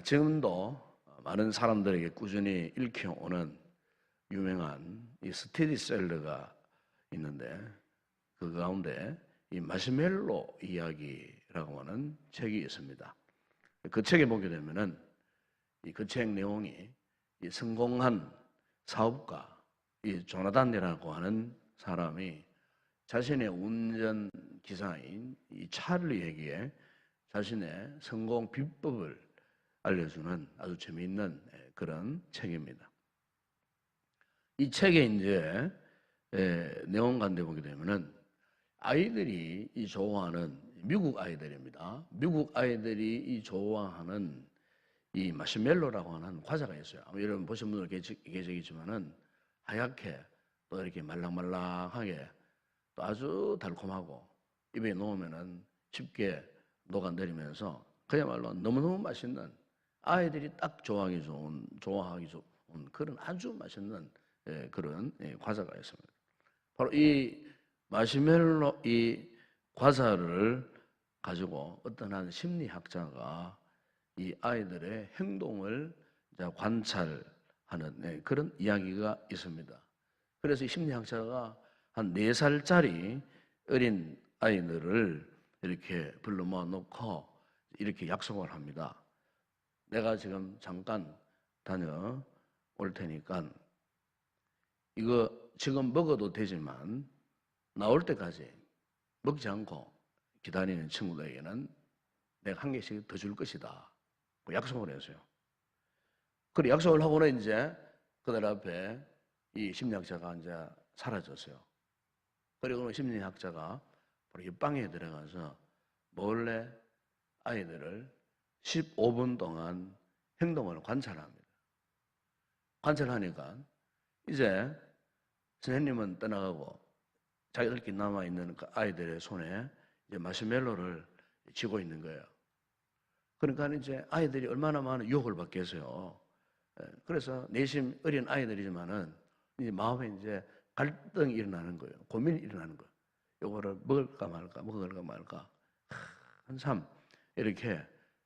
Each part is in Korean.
지금도 많은 사람들에게 꾸준히 읽혀오는 유명한 이 스테디셀러가 있는데 그 가운데 이 마시멜로 이야기라고 하는 책이 있습니다. 그 책에 보게 되면은 그 책 내용이 이 성공한 사업가 이 조나단이라고 하는 사람이 자신의 운전 기사인 이 찰리에게 자신의 성공 비법을 알려주는 아주 재미있는 그런 책입니다. 이 책에 이제 내용 가운데 보게 되면은 아이들이 이 좋아하는 미국 아이들입니다. 미국 아이들이 이 좋아하는 이 마시멜로라고 하는 과자가 있어요. 여러분 보신 분들 계시겠지만은 하얗게 또 이렇게 말랑말랑하게 또 아주 달콤하고 입에 넣으면은 쉽게 녹아내리면서 그야말로 너무너무 맛있는 아이들이 딱 좋아하기 좋은 그런 아주 맛있는 그런 과자가 있습니다. 바로 이 마시멜로 이 과자를 가지고 어떤 한 심리학자가 이 아이들의 행동을 관찰하는 그런 이야기가 있습니다. 그래서 심리학자가 한 4살짜리 어린 아이들을 이렇게 불러 모아놓고 이렇게 약속을 합니다. 내가 지금 잠깐 다녀올 테니까 이거 지금 먹어도 되지만 나올 때까지 먹지 않고 기다리는 친구들에게는 내가 한 개씩 더 줄 것이다. 약속을 했어요. 그리고 약속을 하고는 이제 그들 앞에 이 심리학자가 이제 사라졌어요. 그리고 심리학자가 바로 이 방에 들어가서 몰래 아이들을 15분 동안 행동을 관찰합니다. 관찰하니까 이제 선생님은 떠나가고 자기들끼리 남아있는 그 아이들의 손에 이제 마시멜로를 쥐고 있는 거예요. 그러니까 이제 아이들이 얼마나 많은 유혹을 받겠어요. 그래서 내심 어린 아이들이지만은 이제 마음에 이제 갈등이 일어나는 거예요. 고민이 일어나는 거예요. 이거를 먹을까 말까. 한참 이렇게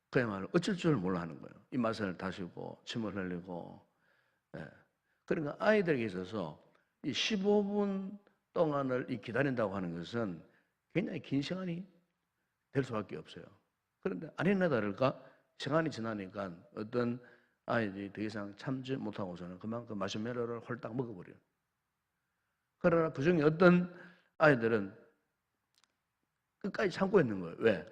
그야말로 어쩔 줄 몰라 하는 거예요. 입맛을 다시고 침을 흘리고. 그러니까 아이들에게 있어서 이 15분 동안을 기다린다고 하는 것은 굉장히 긴 시간이 될 수밖에 없어요. 그런데 아니나 다를까 시간이 지나니까 어떤 아이들이 더 이상 참지 못하고서는 그만큼 마시멜로를 홀딱 먹어버려요. 그러나 그 중에 어떤 아이들은 끝까지 참고 있는 거예요. 왜?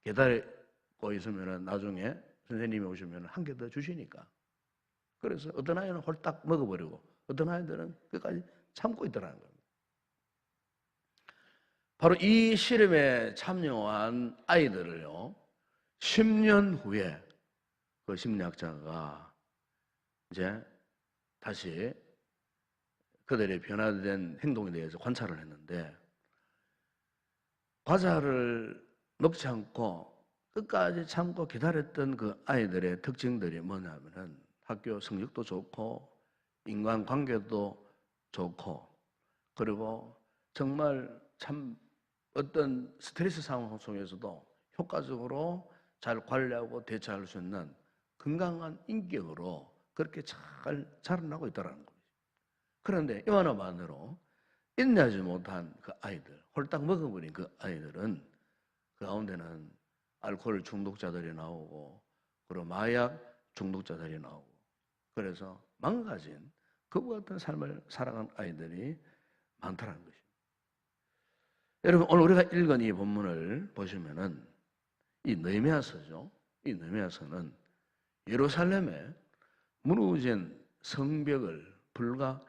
기다리고 있으면 나중에 선생님이 오시면 한 개 더 주시니까. 그래서 어떤 아이는 홀딱 먹어버리고 어떤 아이들은 끝까지 참고 있더라는 겁니다. 바로 이 실험에 참여한 아이들을요, 10년 후에 그 심리학자가 이제 다시 그들의 변화된 행동에 대해서 관찰을 했는데, 과자를 먹지 않고 끝까지 참고 기다렸던 그 아이들의 특징들이 뭐냐면은 학교 성적도 좋고 인간관계도 좋고, 그리고 정말 참 어떤 스트레스 상황 속에서도 효과적으로 잘 관리하고 대처할 수 있는 건강한 인격으로 그렇게 잘 자라나고 있다는 거죠. 그런데 이만화만으로 인내하지 못한 그 아이들, 홀딱 먹어버린 그 아이들은 그 가운데는 알코올 중독자들이 나오고, 그리고 마약 중독자들이 나오고, 그래서 망가진 그와 같은 삶을 살아간 아이들이 많다는 것입니다. 여러분, 오늘 우리가 읽은 이 본문을 보시면은 이 느헤미야서죠. 이 느헤미야서는 예루살렘에 무너진 성벽을 불과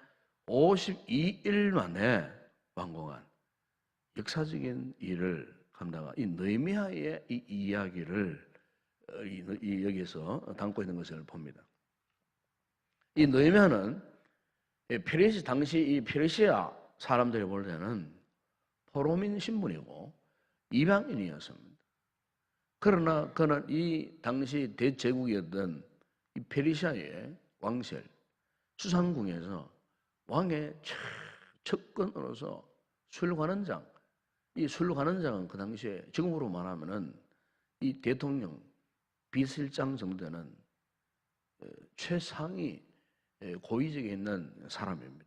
52일 만에 완공한 역사적인 일을 감당한 이 느헤미야의 이 이야기를 여기서 담고 있는 것을 봅니다. 이 느헤미야는 당시 이 페르시아 사람들이 볼 때는 포로민 신분이고 이방인이었습니다. 그러나 그는 이 당시 대제국이었던 이 페르시아의 왕실 수상궁에서 왕의 측근으로서 술관원장, 이 술관원장은 그 당시에 지금으로 말하면은 이 대통령 비서실장 정도 되는 최상위 고위직에 있는 사람입니다.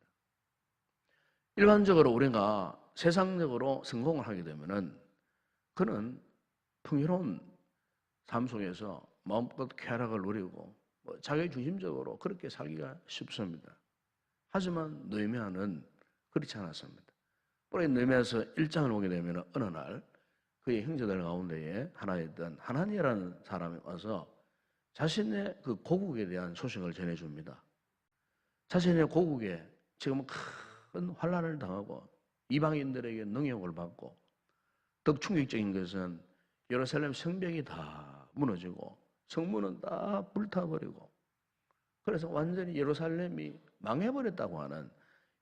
일반적으로 우리가 세상적으로 성공을 하게 되면은 그는 풍요로운 삶 속에서 마음껏 쾌락을 누리고 자기 중심적으로 그렇게 살기가 쉽습니다. 하지만 느헤미야는 그렇지 않았습니다. 우리 느헤미야서 1장을 보게 되면 어느 날 그의 형제들 가운데에 하나였던 하나니라는 사람이 와서 자신의 그 고국에 대한 소식을 전해줍니다. 자신의 고국에 지금 큰 환란을 당하고 이방인들에게 능욕을 받고 더 충격적인 것은 예루살렘 성벽이 다 무너지고 성문은 다 불타버리고 그래서 완전히 예루살렘이 망해버렸다고 하는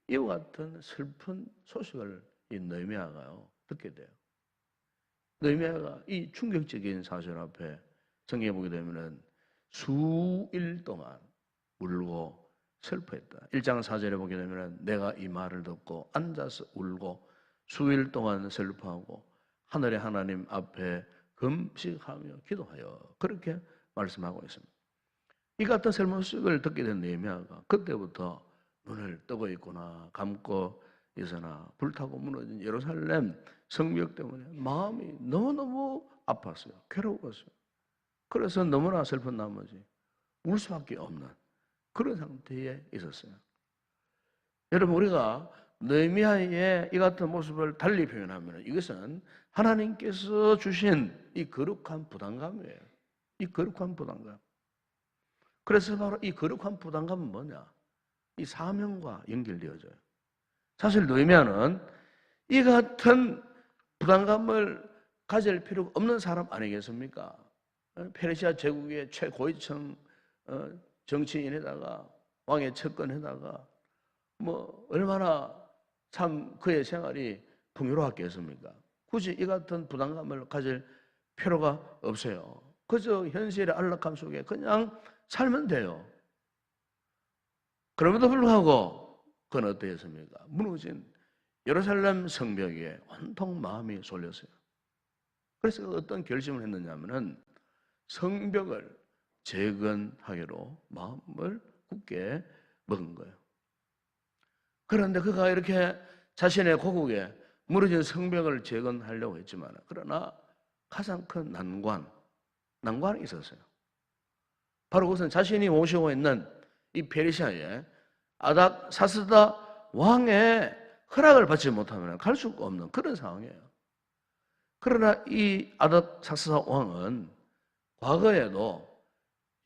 이와 같은 슬픈 소식을 이 느헤미야가 듣게 돼요. 느헤미야가 이 충격적인 사실 앞에 성경에 보게 되면은 수일 동안 울고 슬퍼했다. 1장 4절에 보게 되면은 내가 이 말을 듣고 앉아서 울고 수일 동안 슬퍼하고 하늘의 하나님 앞에 금식하며 기도하여 그렇게 말씀하고 있습니다. 이 같은 설문식을 듣게 된 느헤미야가 그때부터 눈을 뜨고 있거나 감고 있으나 불타고 무너진 예루살렘 성벽 때문에 마음이 너무너무 아팠어요. 괴로웠어요. 그래서 너무나 슬픈 나머지 울 수밖에 없는 그런 상태에 있었어요. 여러분 우리가 느헤미야의 이 같은 모습을 달리 표현하면 이것은 하나님께서 주신 이 거룩한 부담감이에요. 이 거룩한 부담감. 그래서 바로 이 거룩한 부담감은 뭐냐? 이 사명과 연결되어져요. 사실 느헤미야는 이 같은 부담감을 가질 필요가 없는 사람 아니겠습니까? 페르시아 제국의 최고위층 정치인에다가 왕의 측근에다가 뭐 얼마나 참 그의 생활이 풍요로웠겠습니까? 굳이 이 같은 부담감을 가질 필요가 없어요. 그저 현실의 안락함 속에 그냥 살면 돼요. 그럼에도 불구하고 그는 어떠했습니까? 무너진 예루살렘 성벽에 온통 마음이 쏠렸어요. 그래서 어떤 결심을 했느냐면은 성벽을 재건하기로 마음을 굳게 먹은 거예요. 그런데 그가 이렇게 자신의 고국에 무너진 성벽을 재건하려고 했지만 그러나 가장 큰 난관이 있었어요. 바로 그것은 자신이 모시고 있는 이 페르시아의 아닥사스다 왕의 허락을 받지 못하면 갈 수가 없는 그런 상황이에요. 그러나 이 아닥사스다 왕은 과거에도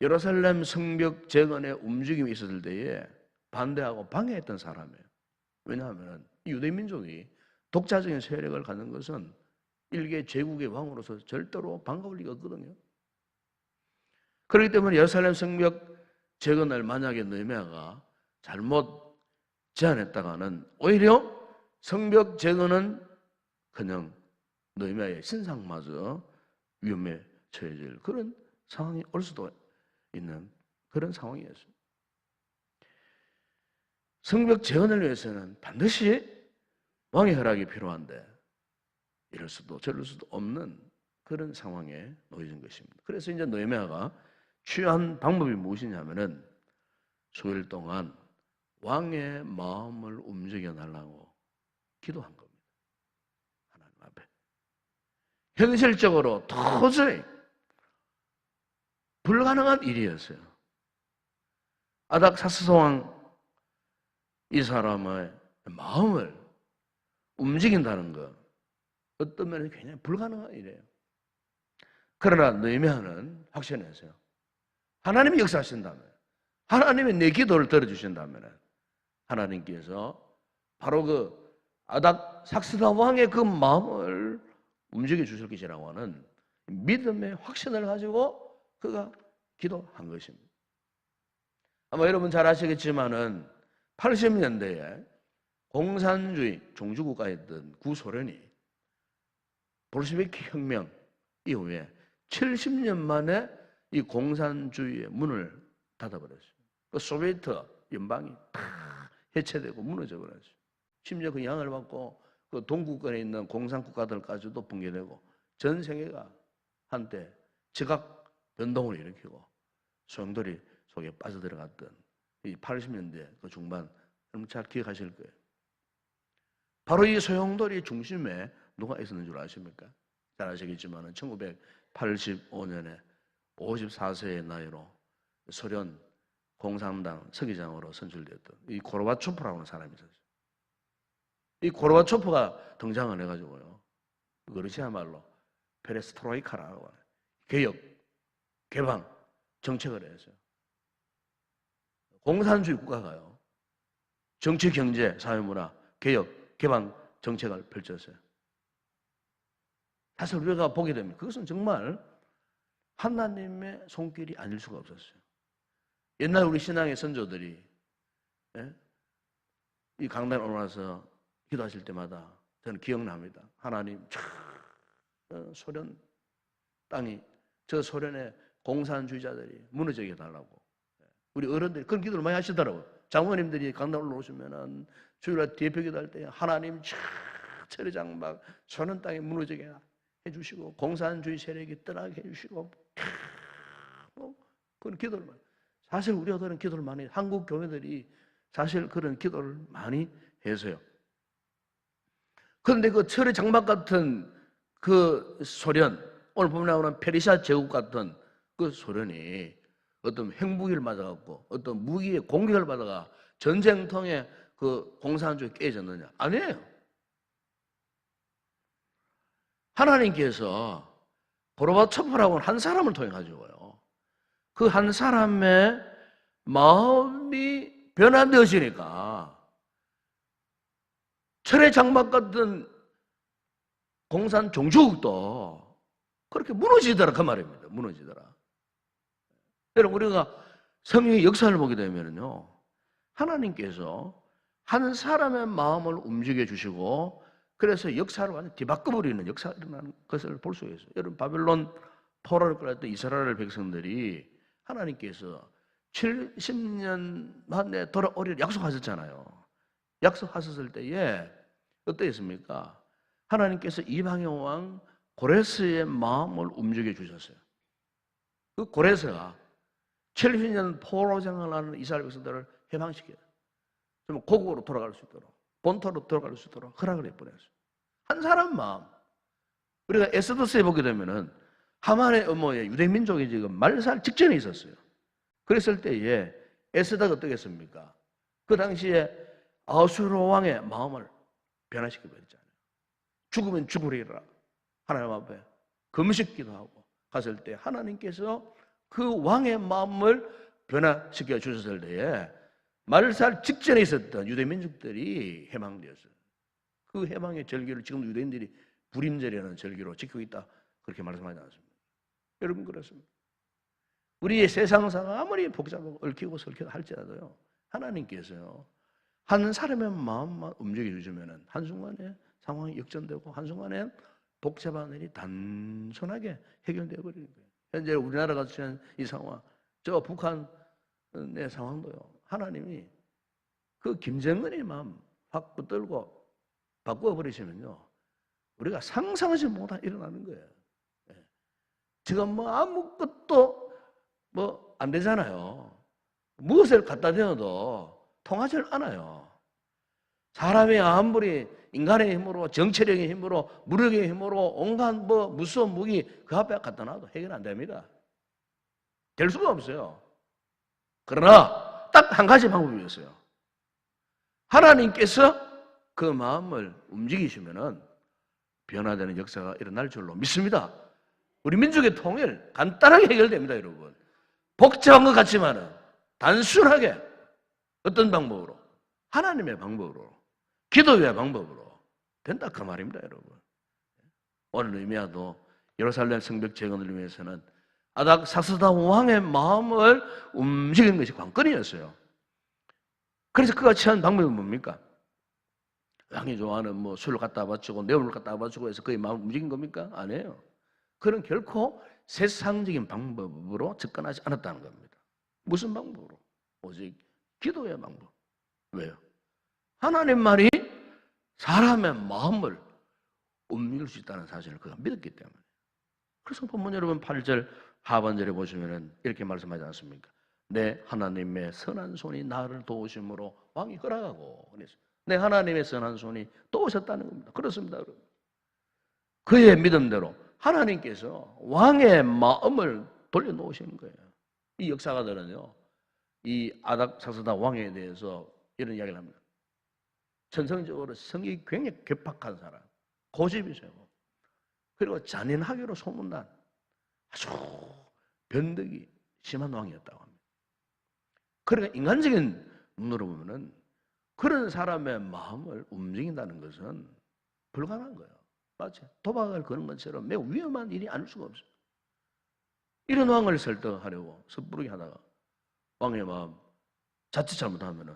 예루살렘 성벽 재건의 움직임이 있었을 때에 반대하고 방해했던 사람이에요. 왜냐하면 유대민족이 독자적인 세력을 갖는 것은 일개 제국의 왕으로서 절대로 반가울 리가 없거든요. 그렇기 때문에 예루살렘 성벽 재건을 만약에 느헤미야가 잘못 제안했다가는 오히려 성벽 재건은 그냥 느헤미야의 신상마저 위험에 처해질 그런 상황이 올 수도 있는 그런 상황이었어요. 성벽 재건을 위해서는 반드시 왕의 허락이 필요한데 이럴 수도 저럴 수도 없는 그런 상황에 놓여진 것입니다. 그래서 이제 느헤미야가 취한 방법이 무엇이냐면은 수일 동안 왕의 마음을 움직여 달라고 기도한 겁니다. 하나님 앞에. 현실적으로 도저히 불가능한 일이었어요. 아닥사스다 왕 이 사람의 마음을 움직인다는 것 어떤 면에서 굉장히 불가능한 일이에요. 그러나 느헤미야는 확신했어요. 하나님이 역사하신다면 하나님이 내 기도를 들어주신다면 하나님께서 바로 그 아닥사스다 왕의 그 마음을 움직여 주실 것이라고 하는 믿음의 확신을 가지고 그가 기도한 것입니다. 아마 여러분 잘 아시겠지만은 80년대에 공산주의 종주국가였던 구소련이 볼셰비키 혁명 이후에 70년 만에 이 공산주의의 문을 닫아버렸어요. 그 소비에트 연방이 다 해체되고 무너져 버렸어요. 심지어 그 영향을 받고 그 동구권에 있는 공산국가들까지도 붕괴되고 전 세계가 한때 지각 변동을 일으키고 소용돌이 속에 빠져들어갔던 이 80년대 그 중반, 여러분 잘 기억하실 거예요. 바로 이 소용돌이 중심에 누가 있었는 줄 아십니까? 잘 아시겠지만 1985년에 54세의 나이로 소련 공산당 서기장으로 선출되었던 이 고르바초프라고 하는 사람이 있었어요. 이 고르바초프가 등장을 해가지고요, 러시아 말로 페레스트로이카라고 하는 개혁, 개방 정책을 했어요. 공산주의 국가가요, 정치, 경제, 사회문화, 개혁, 개방 정책을 펼쳤어요. 사실 우리가 보게 되면 그것은 정말 하나님의 손길이 아닐 수가 없었어요. 옛날 우리 신앙의 선조들이 이 강단에 올라와서 기도하실 때마다 저는 기억납니다. 하나님, 소련 땅이, 저 소련의 공산주의자들이 무너지게 해달라고. 우리 어른들이 그런 기도를 많이 하시더라고요. 장모님들이 강단 올라오시면은 주일날 뒤에 기도할 때 하나님, 천리장막 소련 땅이 무너지게 해주시고 공산주의 세력이 떠나게 해주시고, 그런 기도를 많이. 사실 우리가 그런 기도를 많이 해요. 한국 교회들이 사실 그런 기도를 많이 해서요. 그런데 그 철의 장막 같은 그 소련, 오늘 보면 나오는 페르시아 제국 같은 그 소련이 어떤 핵무기를 맞아갖고 어떤 무기의 공격을 받아가 전쟁통에 그 공산주의 깨졌느냐? 아니에요. 하나님께서 고르바초프라고 한 사람을 통해 가지고요, 그 한 사람의 마음이 변화되어지니까 철의 장막 같은 공산 종주국도 그렇게 무너지더라, 그 말입니다. 무너지더라. 여러분, 우리가 성령의 역사를 보게 되면요, 하나님께서 한 사람의 마음을 움직여 주시고, 그래서 역사를 완전히 뒤바꿔버리는 역사가 일어나는 것을 볼 수 있어요. 여러분, 바벨론 포로를 끌었던 이스라엘 백성들이 하나님께서 70년 만에 돌아오리라 약속하셨잖아요. 약속하셨을 때에 어떠했습니까? 하나님께서 이방의 왕 고레스의 마음을 움직여 주셨어요. 그 고레스가 70년 포로 생활하는 이스라엘 백성들을 해방시켜요. 좀 고국으로 돌아갈 수 있도록, 본토로 돌아갈 수 있도록 허락을 해버렸어요. 한 사람 마음. 우리가 에스더서에 보게 되면은 하만의 음모에 유대민족이 지금 말살 직전에 있었어요. 그랬을 때에 에스더가 어떻겠습니까? 그 당시에 아수르 왕의 마음을 변화시켜 버렸잖아요. 죽으면 죽으리라 하나님 앞에 금식기도 하고 갔을 때 하나님께서 그 왕의 마음을 변화시켜 주셨을 때에 말살 직전에 있었던 유대민족들이 해방되었어요. 그 해방의 절기를 지금 유대인들이 불임절이라는 절기로 지키고 있다, 그렇게 말씀하지 않습니다. 여러분, 그렇습니다. 우리의 세상사가 아무리 복잡하고 얽히고 설키고 할지라도요, 하나님께서요, 한 사람의 마음만 움직여 주시면 한순간에 상황이 역전되고 한순간에 복잡한 일이 단순하게 해결되어 버리는 거예요. 현재 우리나라가 처한 이 상황, 저 북한의 상황도요, 하나님이 그 김정은의 마음 확 붙들고 바꾸어 버리시면요, 우리가 상상하지 못한 일어나는 거예요. 지금 뭐 아무것도 뭐 안 되잖아요. 무엇을 갖다 대어도 통하지 않아요. 사람의 아무리 인간의 힘으로, 정치력의 힘으로, 무력의 힘으로 온갖 뭐 무서운 무기 그 앞에 갖다 놔도 해결 안 됩니다. 될 수가 없어요. 그러나 딱 한 가지 방법이었어요. 하나님께서 그 마음을 움직이시면은 변화되는 역사가 일어날 줄로 믿습니다. 우리 민족의 통일 간단하게 해결됩니다, 여러분. 복잡한 것 같지만은 단순하게 어떤 방법으로? 하나님의 방법으로, 기도의 방법으로 된다, 그 말입니다, 여러분. 오늘 의미와도 예루살렘 성벽 재건을 위해서는 아닥사스다 왕의 마음을 움직이는 것이 관건이었어요. 그래서 그가 취한 방법이 뭡니까? 왕이 좋아하는 뭐 술을 갖다 바치고 뇌물을 갖다 바치고 해서 그의 마음을 움직인 겁니까? 아니에요. 그는 결코 세상적인 방법으로 접근하지 않았다는 겁니다. 무슨 방법으로? 오직 기도의 방법. 왜요? 하나님 말이 사람의 마음을 움직일 수 있다는 사실을 그가 믿었기 때문에. 그래서 본문 여러분 8절 하반절에 보시면은 이렇게 말씀하지 않습니까? 내 하나님의 선한 손이 나를 도우심으로 왕이 허락하고 그래서 내 하나님의 선한 손이 도우셨다는 겁니다. 그렇습니다. 그의 믿음대로 하나님께서 왕의 마음을 돌려놓으시는 거예요. 이 역사가들은요, 이 아닥사스다 왕에 대해서 이런 이야기를 합니다. 전성적으로 성이 굉장히 괴팍한 사람, 고집이 세고, 그리고 잔인하기로 소문난 아주 변덕이 심한 왕이었다고 합니다. 그러니까 인간적인 눈으로 보면은 그런 사람의 마음을 움직인다는 것은 불가능한 거예요. 맞죠? 도박을 거는 것처럼 매우 위험한 일이 아닐 수가 없어요. 이런 왕을 설득하려고 섣부르게 하다가 왕의 마음 자칫 잘못하면은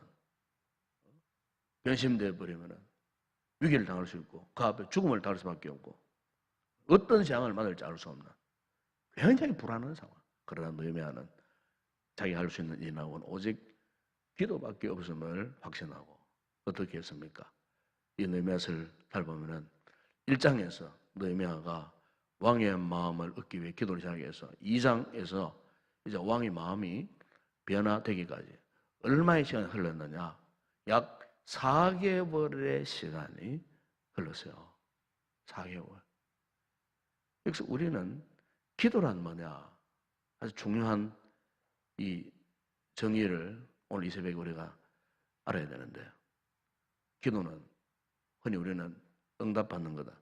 변심되어 버리면은 위기를 당할 수 있고 그 앞에 죽음을 당할 수밖에 없고 어떤 재앙을 맞을지 알 수 없는 굉장히 불안한 상황. 그러나 느헤미야는 자기가 할 수 있는 일은 오직 기도밖에 없음을 확신하고 어떻게 했습니까? 이 느헤미야서를 잘 보면은 1장에서 느헤미야가 왕의 마음을 얻기 위해 기도를 시작해서 2장에서 이제 왕의 마음이 변화되기까지 얼마의 시간이 흘렀느냐? 약 4개월의 시간이 흘렀어요. 4개월. 그래서 우리는 기도란 뭐냐? 아주 중요한 이 정의를 오늘 이 새벽에 우리가 알아야 되는데, 기도는 흔히 우리는 응답받는 거다.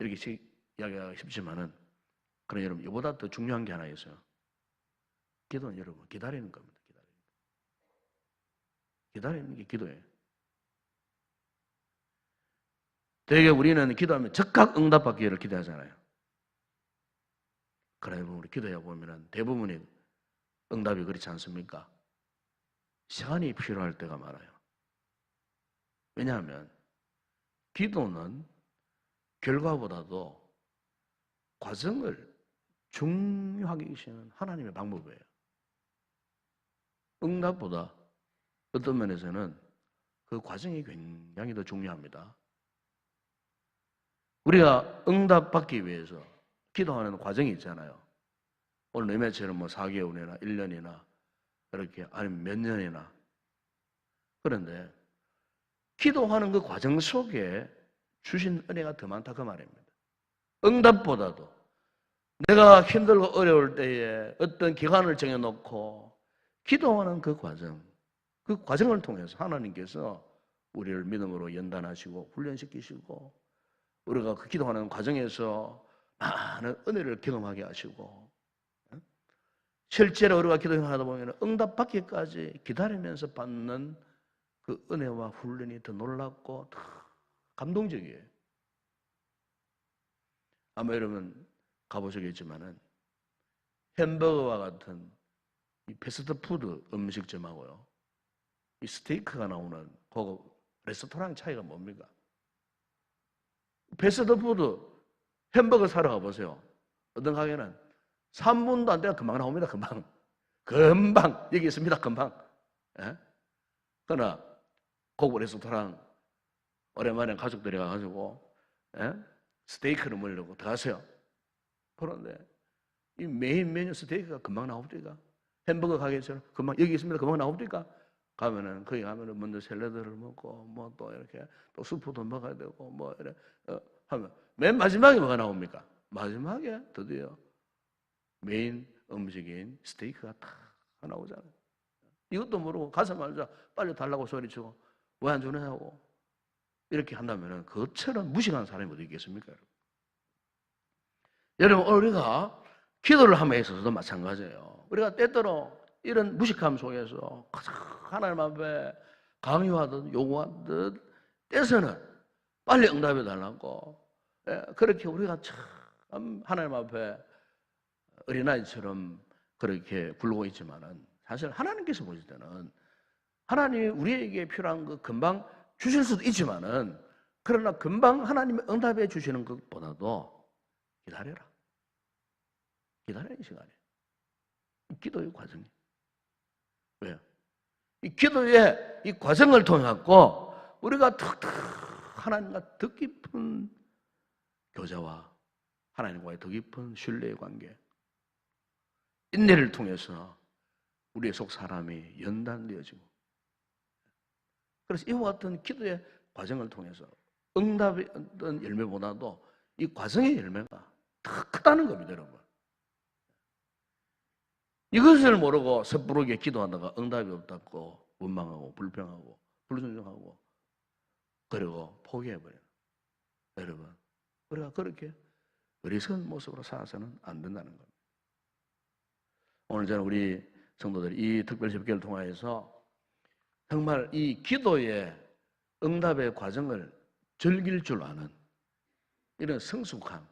이렇게 이야기하기 쉽지만은, 그런 여러분, 이보다 더 중요한 게 하나 있어요. 기도는 여러분, 기다리는 겁니다. 기다리는 게 기도예요. 되게 우리는 기도하면 즉각 응답받기를 기대하잖아요. 그러나 우리 기도해 보면 대부분의 응답이 그렇지 않습니까? 시간이 필요할 때가 많아요. 왜냐하면 기도는 결과보다도 과정을 중요하게 여기시는 하나님의 방법이에요. 응답보다 어떤 면에서는 그 과정이 굉장히 더 중요합니다. 우리가 응답받기 위해서 기도하는 과정이 있잖아요. 오늘 느헤미야처럼 뭐 4개월이나 1년이나 이렇게 아니면 몇 년이나. 그런데 기도하는 그 과정 속에 주신 은혜가 더 많다 그 말입니다. 응답보다도 내가 힘들고 어려울 때에 어떤 기간을 정해놓고 기도하는 그 과정을 통해서 하나님께서 우리를 믿음으로 연단하시고 훈련시키시고 우리가 그 기도하는 과정에서 많은 은혜를 경험하게 하시고 실제로 우리가 기도하다 보면 응답받기까지 기다리면서 받는 그 은혜와 훈련이 더 놀랍고 더 감동적이에요. 아마 여러분 가보시겠지만은 햄버거와 같은 이 패스트푸드 음식점하고요, 이 스테이크가 나오는 고급 레스토랑 차이가 뭡니까? 패스트푸드 햄버거 사러 가보세요. 어떤 가게는 3분도 안 돼야 금방 나옵니다. 금방 여기 있습니다. 금방. 예? 그러나 고급 레스토랑 오랜만에 가족들이 가가지고 스테이크를 먹으려고 들어가세요. 그런데 이 메인 메뉴 스테이크가 금방 나옵니까? 햄버거 가게처럼 금방 여기 있습니다. 금방 나옵니까? 가면은 거기 가면은 먼저 샐러드를 먹고 뭐 또 이렇게 또 수프도 먹어야 되고 뭐 이래 하면 맨 마지막에 뭐가 나옵니까? 마지막에 드디어 메인 음식인 스테이크가 다 나오잖아요. 이것도 모르고 가서 말자 빨리 달라고 소리치고 왜 안 주느냐고 이렇게 한다면은 그것처럼 무식한 사람이 어디 있겠습니까? 여러분 우리가 기도를 함에 있어서도 마찬가지예요. 우리가 때때로 이런 무식함 속에서 하나님 앞에 강요하듯 요구하듯 때서는 빨리 응답해 달라고 그렇게 우리가 참 하나님 앞에 어린아이처럼 그렇게 굴고 있지만은 사실 하나님께서 보실 때는 하나님이 우리에게 필요한 거 금방 주실 수도 있지만은 그러나 금방 하나님이 응답해 주시는 것보다도 기다려라. 기다리는 시간이에요. 이 기도의 과정이. 왜요? 이 기도의 이 과정을 통해 갖고 우리가 탁탁 하나님과 더 깊은 교제와 하나님과의 더 깊은 신뢰의 관계, 인내를 통해서 우리의 속 사람이 연단되어지고, 그래서 이와 같은 기도의 과정을 통해서 응답의 어떤 열매보다도 이 과정의 열매가 더 크다는 겁니다, 여러분. 이것을 모르고 섣부르게 기도하다가 응답이 없다고 원망하고 불평하고 불순종하고 그리고 포기해버려요. 여러분, 우리가 그렇게 어리석은 모습으로 살아서는 안 된다는 겁니다. 오늘 저는 우리 성도들이 이 특별 집회를 통해서 정말 이 기도의 응답의 과정을 즐길 줄 아는 이런 성숙한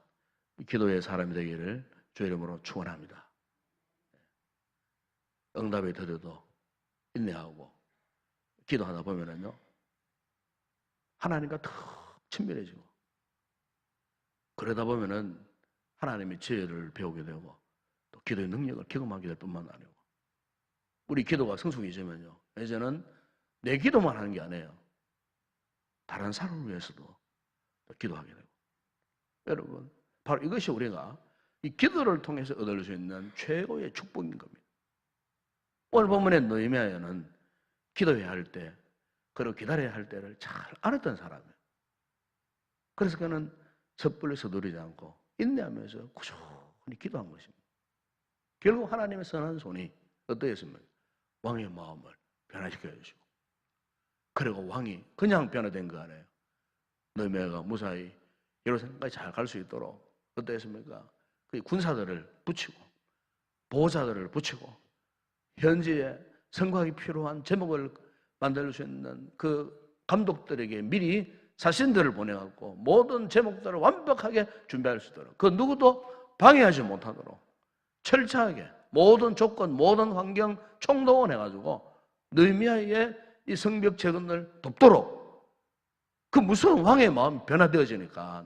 기도의 사람이 되기를 주의 이름으로 축원합니다. 응답이 더뎌도 인내하고 기도하다 보면은요, 하나님과 더 친밀해지고, 그러다 보면은 하나님의 지혜를 배우게 되고 또 기도의 능력을 경험하게 될 뿐만 아니고, 우리 기도가 성숙해지면요, 이제는 내 기도만 하는 게 아니에요. 다른 사람을 위해서도 기도하게 되고. 여러분, 바로 이것이 우리가 이 기도를 통해서 얻을 수 있는 최고의 축복인 겁니다. 오늘 본문의 느헤미야는 기도해야 할 때, 그리고 기다려야 할 때를 잘 알았던 사람이에요. 그래서 그는 섣불리 서두르지 않고 인내하면서 꾸준히 기도한 것입니다. 결국 하나님의 선한 손이 어떠했습니까? 왕의 마음을 변화시켜 주시고, 그리고 왕이 그냥 변화된 거 아니에요. 느헤미야가 무사히 예루살렘까지 잘 갈 수 있도록 어떠했습니까? 그 군사들을 붙이고 보호자들을 붙이고 현지에 선거하기 필요한 제목을 만들 수 있는 그 감독들에게 미리 사신들을 보내갖고 모든 제목들을 완벽하게 준비할 수 있도록, 그 누구도 방해하지 못하도록 철저하게 모든 조건, 모든 환경 총동원해가지고 느헤미야의 이 성벽 재건을 돕도록, 그 무서운 왕의 마음이 변화되어지니까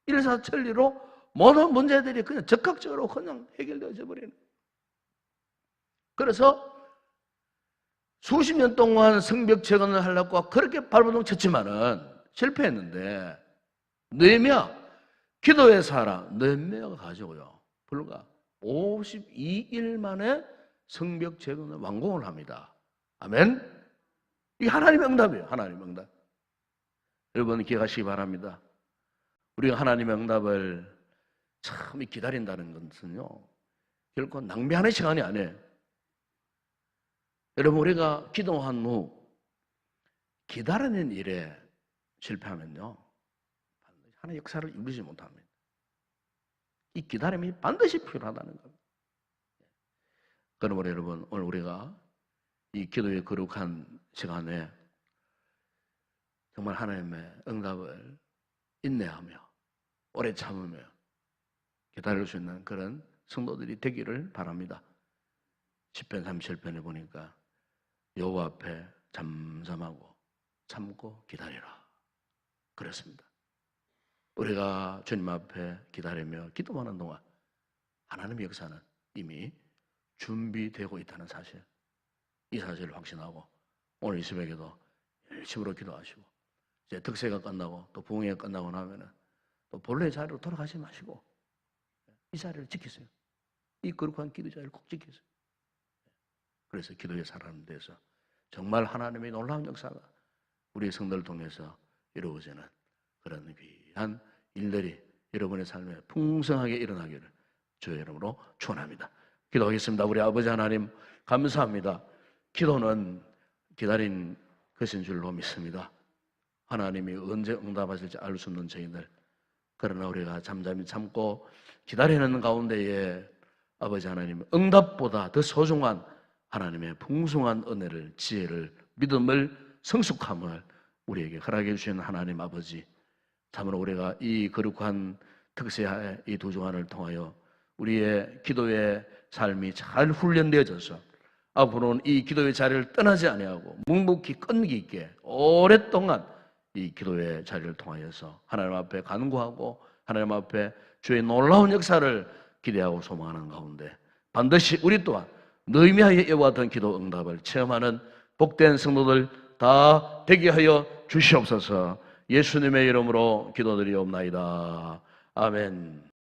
일사천리로 모든 문제들이 그냥 적극적으로 그냥 해결되어져 버리는. 그래서 수십 년 동안 성벽 재건을 하려고 그렇게 발버둥 쳤지만은 실패했는데, 느헤미야, 기도의 사람 느헤미야가 가지고요, 불과 52일 만에 성벽 재건을 완공을 합니다. 아멘. 이게 하나님의 응답이에요. 하나님의 응답. 여러분 기억하시기 바랍니다. 우리가 하나님의 응답을 참 기다린다는 것은요, 결코 낭비하는 시간이 아니에요. 여러분, 우리가 기도한 후 기다리는 일에 실패하면요, 하나님의 역사를 이루지 못합니다. 이 기다림이 반드시 필요하다는 겁니다. 그러므로 여러분, 오늘 우리가 이 기도의 거룩한 시간에 정말 하나님의 응답을 인내하며 오래 참으며 기다릴 수 있는 그런 성도들이 되기를 바랍니다. 시편 37편에 보니까 여호와 앞에 잠잠하고 참고 기다리라 그렇습니다. 우리가 주님 앞에 기다리며 기도하는 동안 하나님의 역사는 이미 준비되고 있다는 사실, 이 사실을 확신하고 오늘 이 새벽에도 열심으로 기도하시고, 이제 득세가 끝나고 또 부흥회가 끝나고 나면은 또 본래의 자리로 돌아가지 마시고 이 자리를 지키세요. 이 거룩한 기도 자리를 꼭 지키세요. 그래서 기도의 사람 돼서 정말 하나님의 놀라운 역사가 우리 성도를 통해서 이루어지는 그런 귀한 일들이 여러분의 삶에 풍성하게 일어나기를 주의 이름으로 축원합니다. 기도하겠습니다. 우리 아버지 하나님, 감사합니다. 기도는 기다린 것인 줄로 믿습니다. 하나님이 언제 응답하실지 알 수 없는 저희들, 그러나 우리가 잠잠히 참고 기다리는 가운데에 아버지 하나님, 응답보다 더 소중한 하나님의 풍성한 은혜를, 지혜를, 믿음을, 성숙함을 우리에게 허락해 주시는 하나님 아버지, 참으로 우리가 이 거룩한 특세의 이 두 주간을 통하여 우리의 기도의 삶이 잘 훈련되어져서 앞으로는 이 기도의 자리를 떠나지 아니하고 묵묵히 끈기 있게 오랫동안 이 기도의 자리를 통하여서 하나님 앞에 간구하고 하나님 앞에 주의 놀라운 역사를 기대하고 소망하는 가운데 반드시 우리 또한 느헤미야의 이와 같은 기도 응답을 체험하는 복된 성도들 다 되게 하여 주시옵소서. 예수님의 이름으로 기도드리옵나이다. 아멘.